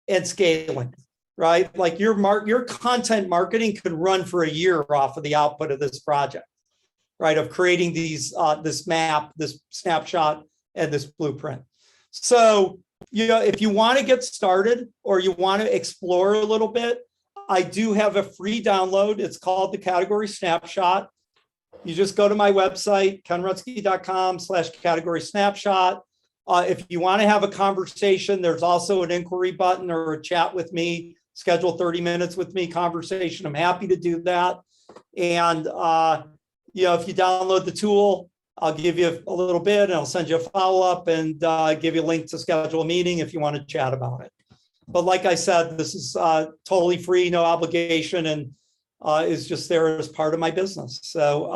and scaling, right? Like your content marketing could run for a year off of the output of this project, right? Of creating these, this map, this snapshot, and this blueprint. So, if you want to get started or you want to explore a little bit, I do have a free download. It's called the Category Snapshot. You just go to my website, kenrutsky.com/category snapshot. If you want to have a conversation, there's also an inquiry button or a chat with me, schedule 30 minutes with me conversation. I'm happy to do that. And, if you download the tool, I'll give you a little bit and I'll send you a follow-up and give you a link to schedule a meeting if you want to chat about it. But like I said, this is totally free, no obligation, and is just there as part of my business. So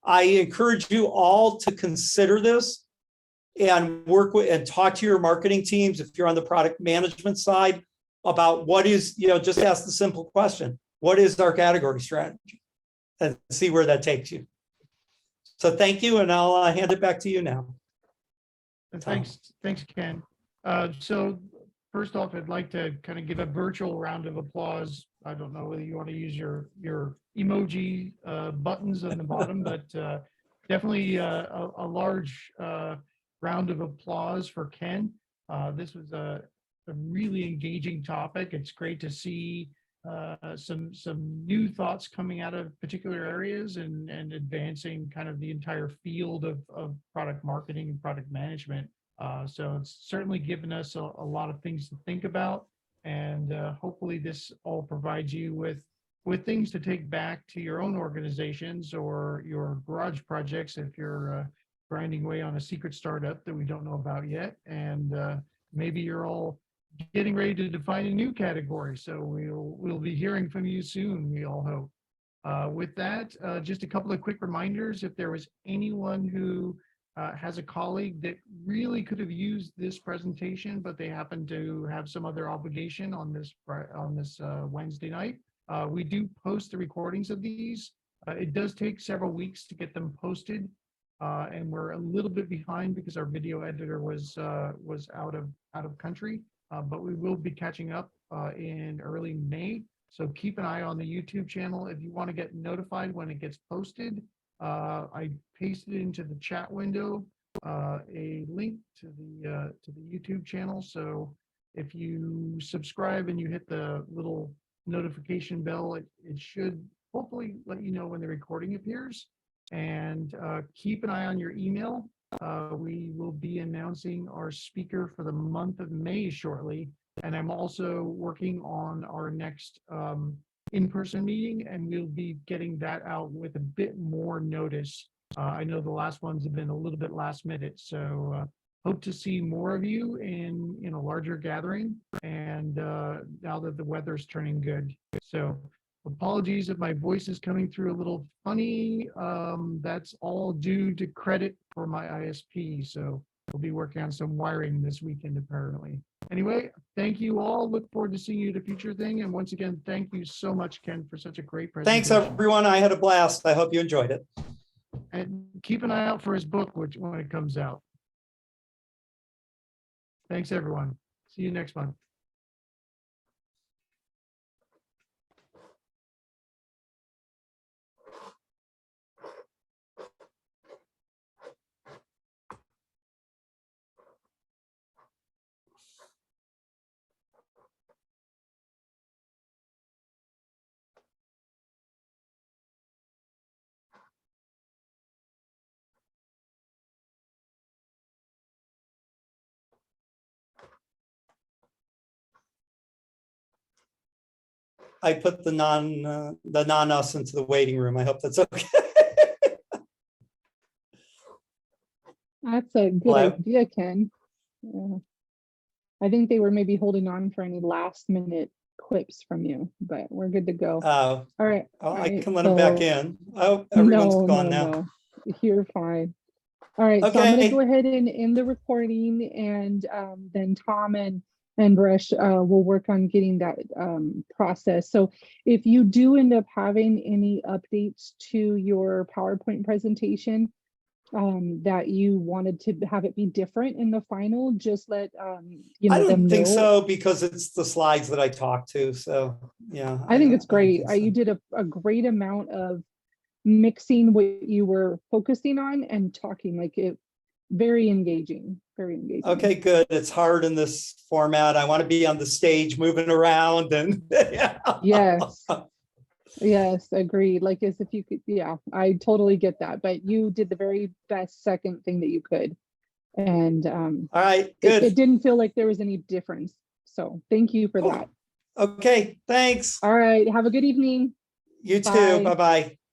I encourage you all to consider this and work with and talk to your marketing teams if you're on the product management side about what is, just ask the simple question, what is our category strategy? And see where that takes you. So thank you, and I'll hand it back to you now. Thanks, Ken. So first off, I'd like to kind of give a virtual round of applause. I don't know whether you want to use your emoji buttons on the bottom, but definitely a large round of applause for Ken. This was a really engaging topic. It's great to see some new thoughts coming out of particular areas and advancing kind of the entire field of product marketing and product management. So it's certainly given us a lot of things to think about, and hopefully this all provides you with things to take back to your own organizations or your garage projects if you're grinding away on a secret startup that we don't know about yet. And maybe you're all getting ready to define a new category. So we'll be hearing from you soon, we all hope. With that, just a couple of quick reminders. If there was anyone who has a colleague that really could have used this presentation, but they happen to have some other obligation on this Wednesday night, we do post the recordings of these. It does take several weeks to get them posted, and we're a little bit behind because our video editor was out of country. But we will be catching up in early May. So keep an eye on the YouTube channel if you want to get notified when it gets posted. I pasted into the chat window a link to the YouTube channel. So if you subscribe and you hit the little notification bell, it should hopefully let you know when the recording appears. And keep an eye on your email. We will be announcing our speaker for the month of May shortly. And I'm also working on our next in-person meeting, and we'll be getting that out with a bit more notice. I know the last ones have been a little bit last minute, so hope to see more of you in a larger gathering. And now that the weather's turning good. So apologies if my voice is coming through a little funny. That's all due to credit for my ISP. So we'll be working on some wiring this weekend, apparently. Anyway, thank you all. Look forward to seeing you at a future thing. And once again, thank you so much, Ken, for such a great presentation. Thanks, everyone. I had a blast. I hope you enjoyed it. And keep an eye out for his book when it comes out. Thanks, everyone. See you next month. I put the non-us into the waiting room. I hope that's okay. That's a good Hello? idea, Ken. Yeah. I think they were maybe holding on for any last minute clips from you, but we're good to go. Oh, All right. oh, all I right, can let them back so- in. Oh, everyone's gone now. No. You're fine. All right, so I'm gonna go ahead and end the recording, and then Tom and Bresh will work on getting that process. So if you do end up having any updates to your PowerPoint presentation that you wanted to have it be different in the final, just let you know I them don't think know. so because it's the slides that I talked to. So yeah, I think it's don't great. think so. You did a great amount of mixing what you were focusing on and talking, like it very engaging, very engaging. Okay, good. It's hard in this format. I want to be on the stage moving around and yeah. Yes, agreed. Like as if you could, yeah, I totally get that. But you did the very best second thing that you could. And All right, good. it didn't feel like there was any difference. So thank you for Oh, that. okay, thanks. All right. Have a good evening. You too. Bye. Bye-bye.